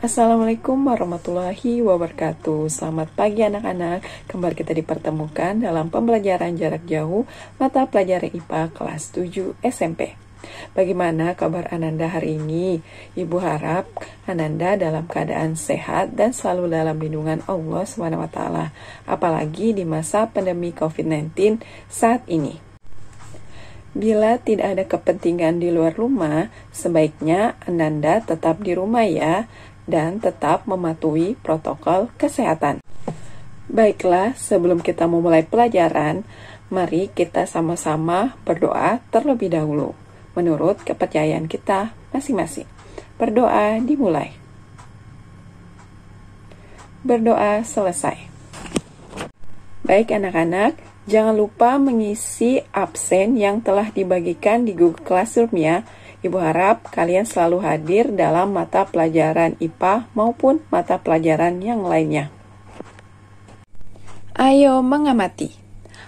Assalamualaikum warahmatullahi wabarakatuh. Selamat pagi anak-anak. Kembali kita dipertemukan dalam pembelajaran jarak jauh mata pelajaran IPA kelas 7 SMP. Bagaimana kabar Ananda hari ini? Ibu harap Ananda dalam keadaan sehat dan selalu dalam lindungan Allah SWT, apalagi di masa pandemi COVID-19 saat ini. Bila tidak ada kepentingan di luar rumah, sebaiknya Ananda tetap di rumah ya, dan tetap mematuhi protokol kesehatan. Baiklah, sebelum kita memulai pelajaran, mari kita sama-sama berdoa terlebih dahulu, menurut kepercayaan kita masing-masing. Berdoa dimulai. Berdoa selesai. Baik anak-anak, jangan lupa mengisi absen yang telah dibagikan di Google Classroom ya. Ibu harap kalian selalu hadir dalam mata pelajaran IPA maupun mata pelajaran yang lainnya. Ayo mengamati.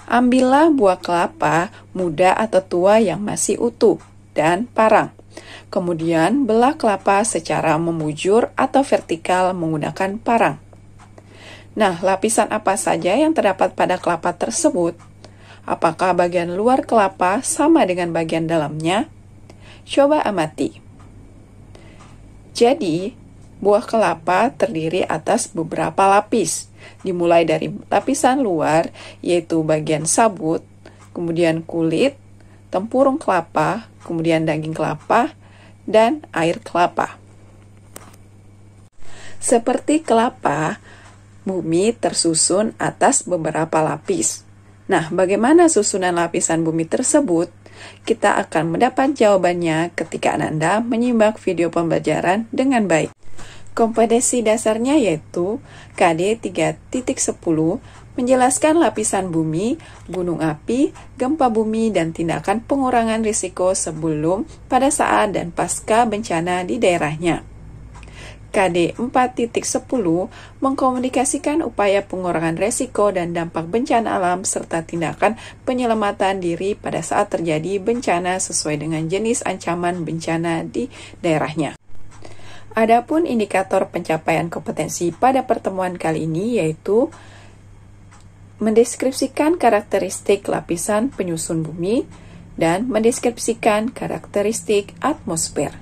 Ambillah buah kelapa muda atau tua yang masih utuh dan parang. Kemudian belah kelapa secara membujur atau vertikal menggunakan parang. Nah, lapisan apa saja yang terdapat pada kelapa tersebut? Apakah bagian luar kelapa sama dengan bagian dalamnya? Coba amati. Jadi, buah kelapa terdiri atas beberapa lapis, dimulai dari lapisan luar, yaitu bagian sabut, kemudian kulit, tempurung kelapa, kemudian daging kelapa, dan air kelapa. Seperti kelapa, bumi tersusun atas beberapa lapis. Nah, bagaimana susunan lapisan bumi tersebut? Kita akan mendapat jawabannya ketika Ananda menyimak video pembelajaran dengan baik. Kompetensi dasarnya yaitu KD 3.10 menjelaskan lapisan bumi, gunung api, gempa bumi, dan tindakan pengurangan risiko sebelum, pada saat, dan pasca bencana di daerahnya. KD 4.10 mengkomunikasikan upaya pengurangan resiko dan dampak bencana alam serta tindakan penyelamatan diri pada saat terjadi bencana sesuai dengan jenis ancaman bencana di daerahnya. Adapun indikator pencapaian kompetensi pada pertemuan kali ini yaitu mendeskripsikan karakteristik lapisan penyusun bumi dan mendeskripsikan karakteristik atmosfer.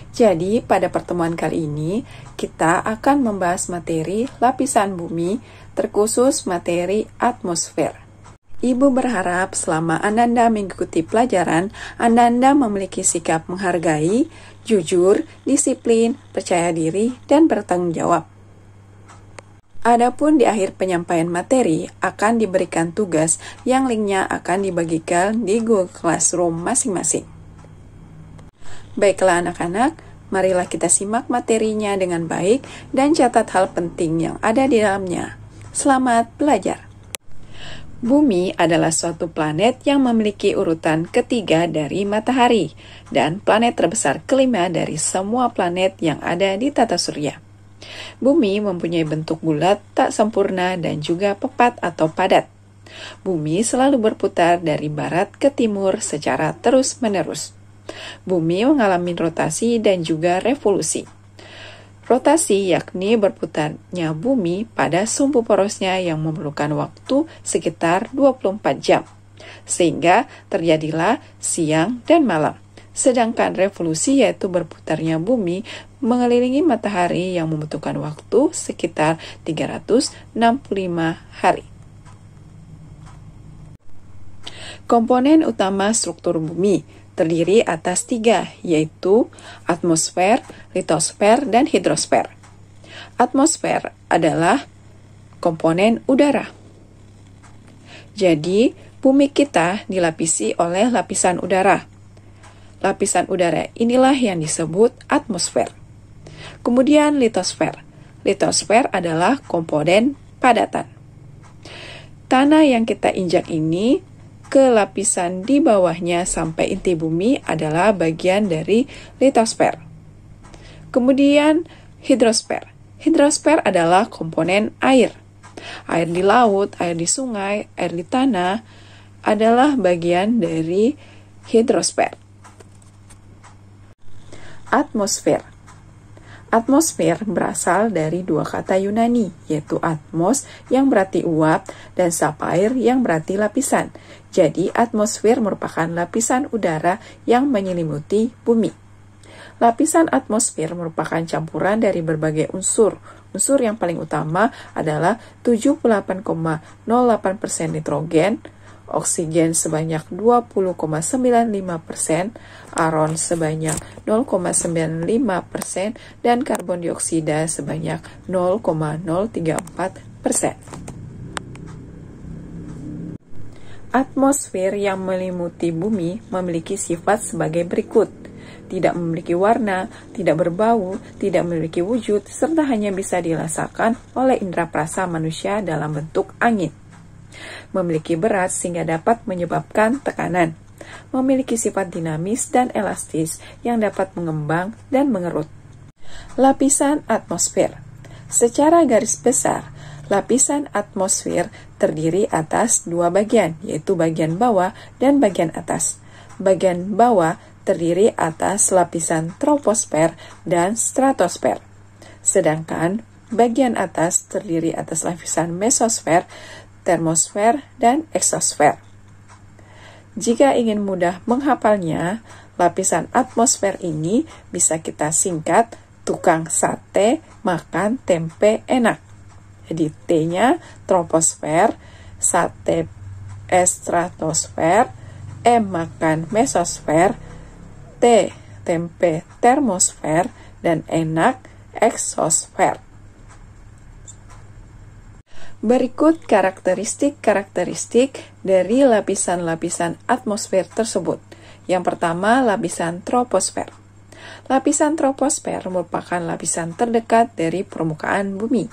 Jadi, pada pertemuan kali ini, kita akan membahas materi lapisan bumi, terkhusus materi atmosfer. Ibu berharap selama Ananda mengikuti pelajaran, Ananda memiliki sikap menghargai, jujur, disiplin, percaya diri, dan bertanggung jawab. Adapun di akhir penyampaian materi, akan diberikan tugas yang linknya akan dibagikan di Google Classroom masing-masing. Baiklah anak-anak, marilah kita simak materinya dengan baik dan catat hal penting yang ada di dalamnya. Selamat belajar. Bumi adalah suatu planet yang memiliki urutan ketiga dari matahari dan planet terbesar kelima dari semua planet yang ada di tata surya. Bumi mempunyai bentuk bulat, tak sempurna, dan juga pepat atau padat. Bumi selalu berputar dari barat ke timur secara terus-menerus. Bumi mengalami rotasi dan juga revolusi. Rotasi yakni berputarnya bumi pada sumbu porosnya yang memerlukan waktu sekitar 24 jam, sehingga terjadilah siang dan malam. Sedangkan revolusi yaitu berputarnya bumi mengelilingi matahari yang membutuhkan waktu sekitar 365 hari. Komponen utama struktur bumi terdiri atas 3, yaitu atmosfer, litosfer, dan hidrosfer. Atmosfer adalah komponen udara. Jadi, bumi kita dilapisi oleh lapisan udara. Lapisan udara inilah yang disebut atmosfer. Kemudian litosfer. Litosfer adalah komponen padatan. Tanah yang kita injak ini ke lapisan di bawahnya sampai inti bumi adalah bagian dari litosfer. Kemudian hidrosfer. Hidrosfer adalah komponen air. Air di laut, air di sungai, air di tanah adalah bagian dari hidrosfer. Atmosfer. Atmosfer berasal dari dua kata Yunani, yaitu atmos yang berarti uap dan sapphire yang berarti lapisan. Jadi, atmosfer merupakan lapisan udara yang menyelimuti bumi. Lapisan atmosfer merupakan campuran dari berbagai unsur. Unsur yang paling utama adalah 78,08% nitrogen, oksigen sebanyak 20,95%, aron sebanyak 0,95%, dan karbon dioksida sebanyak 0,034%. Atmosfer yang menyelimuti bumi memiliki sifat sebagai berikut. Tidak memiliki warna, tidak berbau, tidak memiliki wujud, serta hanya bisa dirasakan oleh indera perasa manusia dalam bentuk angin. Memiliki berat sehingga dapat menyebabkan tekanan. Memiliki sifat dinamis dan elastis yang dapat mengembang dan mengerut. Lapisan atmosfer. Secara garis besar, lapisan atmosfer terdiri atas dua bagian, yaitu bagian bawah dan bagian atas. Bagian bawah terdiri atas lapisan troposfer dan stratosfer. Sedangkan bagian atas terdiri atas lapisan mesosfer, termosfer, dan eksosfer. Jika ingin mudah menghafalnya, lapisan atmosfer ini bisa kita singkat tukang sate makan tempe enak. Jadi T-nya troposfer, sate stratosfer, M makan mesosfer, T tempe termosfer, dan enak eksosfer. Berikut karakteristik-karakteristik dari lapisan-lapisan atmosfer tersebut. Yang pertama, lapisan troposfer. Lapisan troposfer merupakan lapisan terdekat dari permukaan bumi.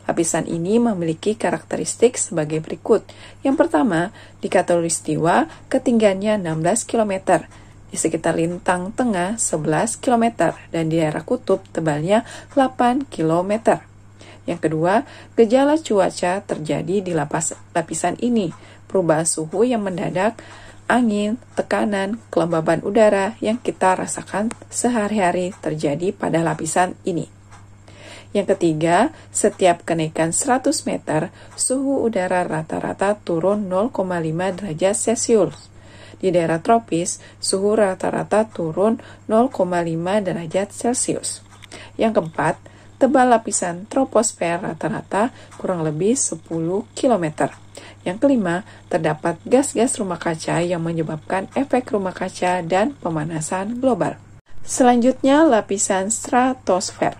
Lapisan ini memiliki karakteristik sebagai berikut. Yang pertama, di khatulistiwa ketinggiannya 16 km, di sekitar lintang tengah 11 km, dan di daerah kutub tebalnya 8 km. Yang kedua, gejala cuaca terjadi di lapisan ini. Perubahan suhu yang mendadak, angin, tekanan, kelembaban udara yang kita rasakan sehari-hari terjadi pada lapisan ini. Yang ketiga, setiap kenaikan 100 meter, suhu udara rata-rata turun 0,5 derajat Celcius. Di daerah tropis, suhu rata-rata turun 0,5 derajat Celcius. Yang keempat, tebal lapisan troposfer rata-rata kurang lebih 10 km. Yang kelima, terdapat gas-gas rumah kaca yang menyebabkan efek rumah kaca dan pemanasan global. Selanjutnya, lapisan stratosfer.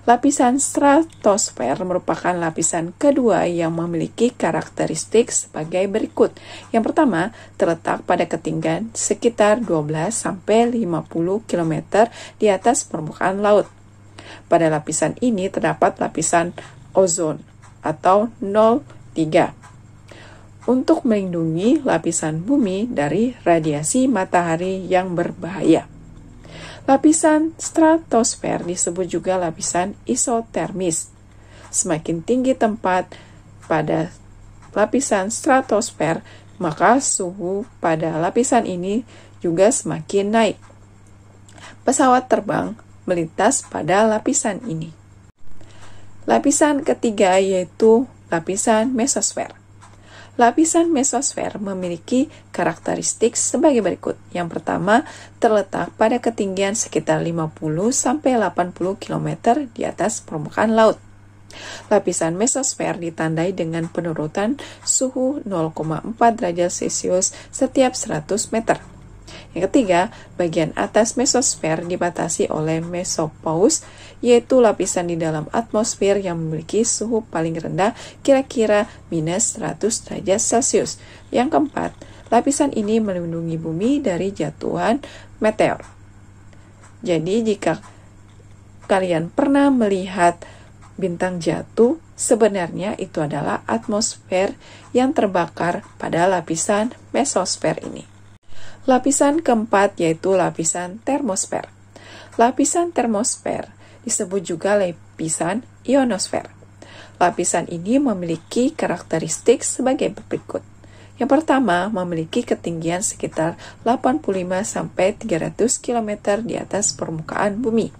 Lapisan stratosfer merupakan lapisan kedua yang memiliki karakteristik sebagai berikut. Yang pertama, terletak pada ketinggian sekitar 12-50 km di atas permukaan laut. Pada lapisan ini terdapat lapisan ozon atau 03 untuk melindungi lapisan bumi dari radiasi matahari yang berbahaya. Lapisan stratosfer disebut juga lapisan isotermis. Semakin tinggi tempat pada lapisan stratosfer, maka suhu pada lapisan ini juga semakin naik. Pesawat terbang melintas pada lapisan ini. Lapisan ketiga yaitu lapisan mesosfer. Lapisan mesosfer memiliki karakteristik sebagai berikut. Yang pertama, terletak pada ketinggian sekitar 50-80 km di atas permukaan laut. Lapisan mesosfer ditandai dengan penurunan suhu 0,4 derajat Celcius setiap 100 meter. Yang ketiga, bagian atas mesosfer dibatasi oleh mesopause, yaitu lapisan di dalam atmosfer yang memiliki suhu paling rendah kira-kira minus 100 derajat Celcius. Yang keempat, lapisan ini melindungi bumi dari jatuhan meteor. Jadi, jika kalian pernah melihat bintang jatuh, sebenarnya itu adalah atmosfer yang terbakar pada lapisan mesosfer ini. Lapisan keempat yaitu lapisan termosfer. Lapisan termosfer disebut juga lapisan ionosfer. Lapisan ini memiliki karakteristik sebagai berikut. Yang pertama, memiliki ketinggian sekitar 85-300 km di atas permukaan bumi.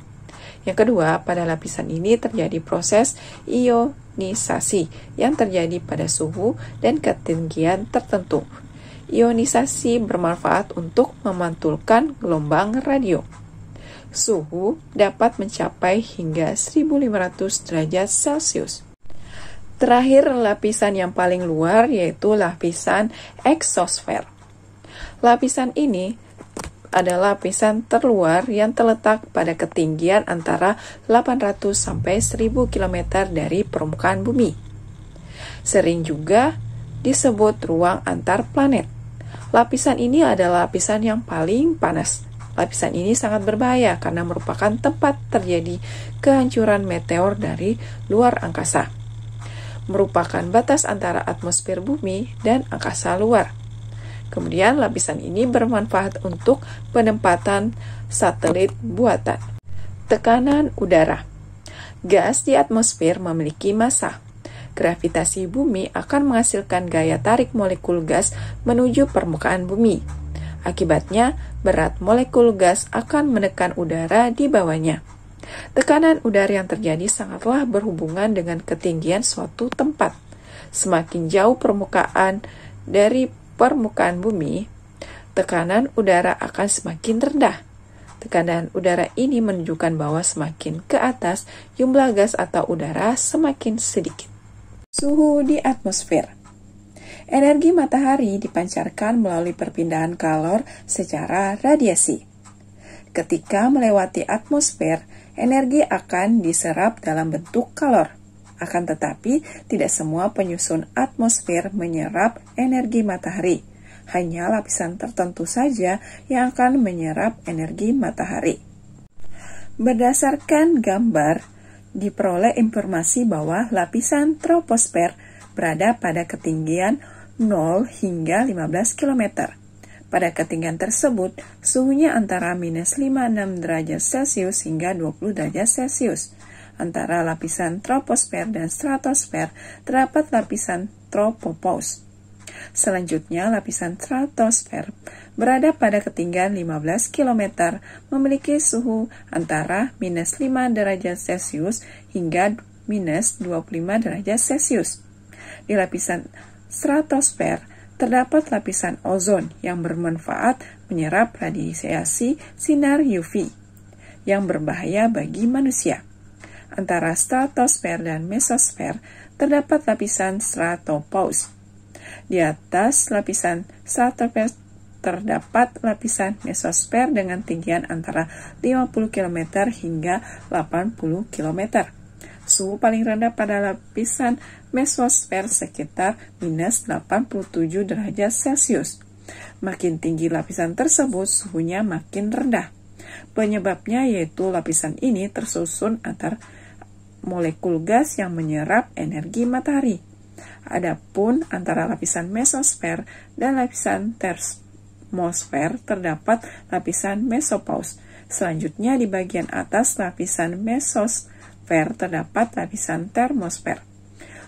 Yang kedua, pada lapisan ini terjadi proses ionisasi yang terjadi pada suhu dan ketinggian tertentu. Ionisasi bermanfaat untuk memantulkan gelombang radio. Suhu dapat mencapai hingga 1500 derajat Celcius. Terakhir, lapisan yang paling luar yaitu lapisan eksosfer. Lapisan ini adalah lapisan terluar yang terletak pada ketinggian antara 800 sampai 1000 km dari permukaan bumi. Sering juga disebut ruang antar planet. Lapisan ini adalah lapisan yang paling panas. Lapisan ini sangat berbahaya karena merupakan tempat terjadi kehancuran meteor dari luar angkasa. Merupakan batas antara atmosfer bumi dan angkasa luar. Kemudian lapisan ini bermanfaat untuk penempatan satelit buatan. Tekanan udara. Gas di atmosfer memiliki massa. Gravitasi bumi akan menghasilkan gaya tarik molekul gas menuju permukaan bumi. Akibatnya, berat molekul gas akan menekan udara di bawahnya. Tekanan udara yang terjadi sangatlah berhubungan dengan ketinggian suatu tempat. Semakin jauh permukaan dari permukaan bumi, tekanan udara akan semakin rendah. Tekanan udara ini menunjukkan bahwa semakin ke atas, jumlah gas atau udara semakin sedikit. Suhu di atmosfer. Energi matahari dipancarkan melalui perpindahan kalor secara radiasi. Ketika melewati atmosfer, energi akan diserap dalam bentuk kalor. Akan tetapi, tidak semua penyusun atmosfer menyerap energi matahari. Hanya lapisan tertentu saja yang akan menyerap energi matahari. Berdasarkan gambar, diperoleh informasi bahwa lapisan troposfer berada pada ketinggian 0 hingga 15 km. Pada ketinggian tersebut, suhunya antara minus 56 derajat Celcius hingga 20 derajat Celcius. Antara lapisan troposfer dan stratosfer terdapat lapisan tropopause. Selanjutnya, lapisan stratosfer berada pada ketinggian 15 km, memiliki suhu antara minus 5 derajat Celcius hingga minus 25 derajat Celcius. Di lapisan stratosfer terdapat lapisan ozon yang bermanfaat menyerap radiasi sinar UV yang berbahaya bagi manusia. Antara stratosfer dan mesosfer terdapat lapisan stratopause. Di atas lapisan stratosfer terdapat lapisan mesosfer dengan tinggian antara 50 km hingga 80 km. Suhu paling rendah pada lapisan mesosfer sekitar minus 87 derajat Celcius. Makin tinggi lapisan tersebut, suhunya makin rendah. Penyebabnya yaitu lapisan ini tersusun antar molekul gas yang menyerap energi matahari. Adapun antara lapisan mesosfer dan lapisan termosfer terdapat lapisan mesopause. Selanjutnya di bagian atas lapisan mesosfer terdapat lapisan termosfer.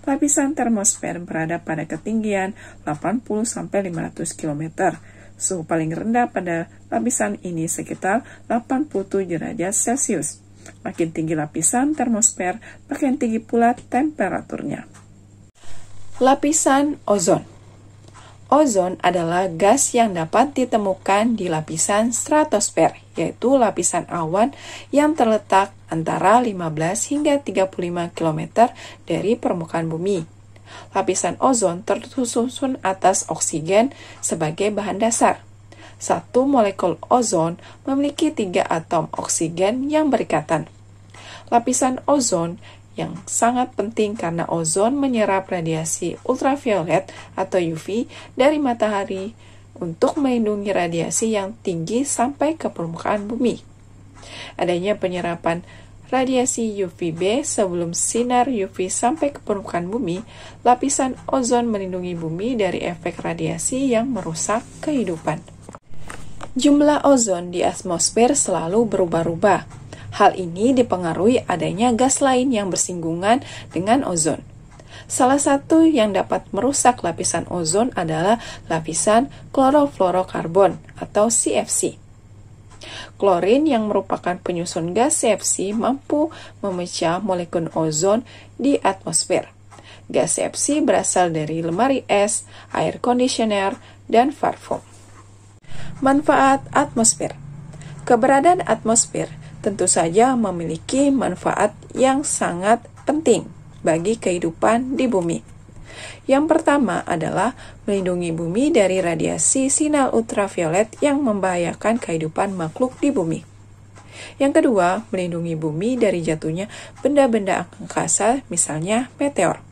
Lapisan termosfer berada pada ketinggian 80-500 km. Suhu paling rendah pada lapisan ini sekitar 87 derajat Celcius. Makin tinggi lapisan termosfer, makin tinggi pula temperaturnya. Lapisan ozon. Ozon adalah gas yang dapat ditemukan di lapisan stratosfer, yaitu lapisan awan yang terletak antara 15 hingga 35 km dari permukaan bumi. Lapisan ozon tersusun atas oksigen sebagai bahan dasar. Satu molekul ozon memiliki 3 atom oksigen yang berikatan. Lapisan ozon yang sangat penting karena ozon menyerap radiasi ultraviolet atau UV dari matahari untuk melindungi radiasi yang tinggi sampai ke permukaan bumi. Adanya penyerapan radiasi UVB sebelum sinar UV sampai ke permukaan bumi, lapisan ozon melindungi bumi dari efek radiasi yang merusak kehidupan. Jumlah ozon di atmosfer selalu berubah-ubah. Hal ini dipengaruhi adanya gas lain yang bersinggungan dengan ozon. Salah satu yang dapat merusak lapisan ozon adalah lapisan klorofluorokarbon atau CFC. Klorin yang merupakan penyusun gas CFC mampu memecah molekul ozon di atmosfer. Gas CFC berasal dari lemari es, air conditioner, dan parfum. Manfaat atmosfer. Keberadaan atmosfer tentu saja memiliki manfaat yang sangat penting bagi kehidupan di bumi. Yang pertama adalah melindungi bumi dari radiasi sinar ultraviolet yang membahayakan kehidupan makhluk di bumi. Yang kedua, melindungi bumi dari jatuhnya benda-benda angkasa, misalnya meteor.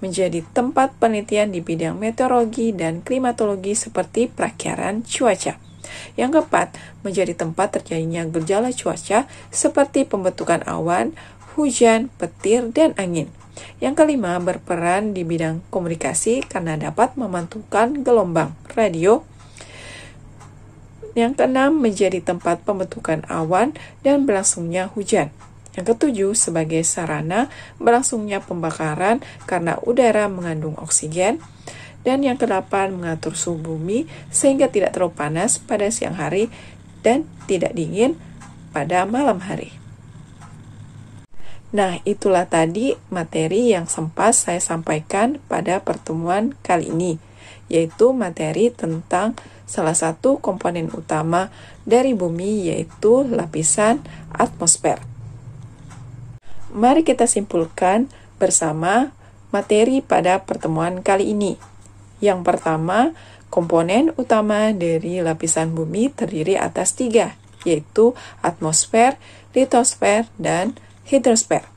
Menjadi tempat penelitian di bidang meteorologi dan klimatologi seperti perakiraan cuaca. Yang keempat, menjadi tempat terjadinya gejala cuaca seperti pembentukan awan, hujan, petir, dan angin. Yang kelima, berperan di bidang komunikasi karena dapat memantulkan gelombang radio. Yang keenam, menjadi tempat pembentukan awan dan berlangsungnya hujan. Yang ketujuh, sebagai sarana berlangsungnya pembakaran karena udara mengandung oksigen. Dan yang kedelapan, mengatur suhu bumi sehingga tidak terlalu panas pada siang hari dan tidak dingin pada malam hari. Nah, itulah tadi materi yang sempat saya sampaikan pada pertemuan kali ini, yaitu materi tentang salah satu komponen utama dari bumi, yaitu lapisan atmosfer. Mari kita simpulkan bersama materi pada pertemuan kali ini. Yang pertama, komponen utama dari lapisan bumi terdiri atas 3, yaitu atmosfer, litosfer, dan hidrosfer.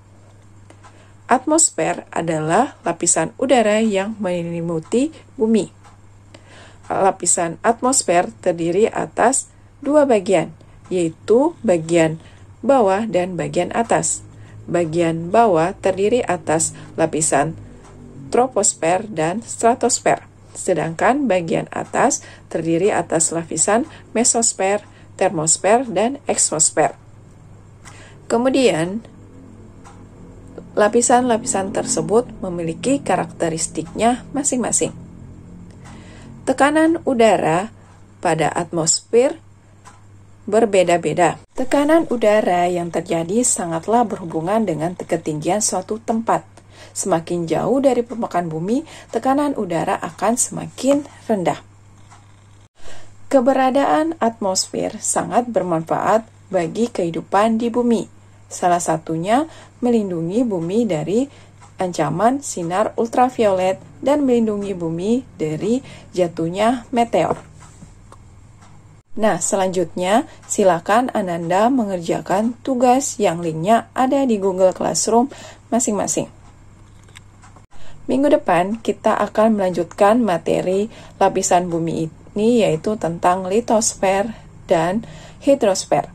Atmosfer adalah lapisan udara yang menyelimuti bumi. Lapisan atmosfer terdiri atas 2 bagian, yaitu bagian bawah dan bagian atas. Bagian bawah terdiri atas lapisan troposfer dan stratosfer, sedangkan bagian atas terdiri atas lapisan mesosfer, termosfer, dan eksosfer. Kemudian, lapisan-lapisan tersebut memiliki karakteristiknya masing-masing. Tekanan udara pada atmosfer berbeda-beda. Tekanan udara yang terjadi sangatlah berhubungan dengan ketinggian suatu tempat. Semakin jauh dari permukaan bumi, tekanan udara akan semakin rendah. Keberadaan atmosfer sangat bermanfaat bagi kehidupan di bumi. Salah satunya melindungi bumi dari ancaman sinar ultraviolet dan melindungi bumi dari jatuhnya meteor. Nah, selanjutnya silakan Ananda mengerjakan tugas yang linknya ada di Google Classroom masing-masing. Minggu depan kita akan melanjutkan materi lapisan bumi ini, yaitu tentang litosfer dan hidrosfer.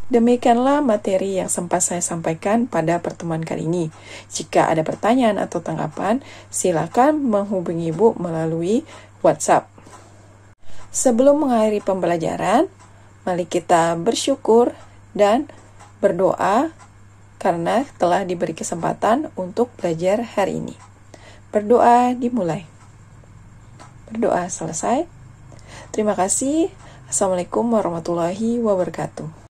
Demikianlah materi yang sempat saya sampaikan pada pertemuan kali ini. Jika ada pertanyaan atau tanggapan, silakan menghubungi Ibu melalui WhatsApp. Sebelum mengakhiri pembelajaran, mari kita bersyukur dan berdoa karena telah diberi kesempatan untuk belajar hari ini. Berdoa dimulai. Berdoa selesai. Terima kasih. Assalamualaikum warahmatullahi wabarakatuh.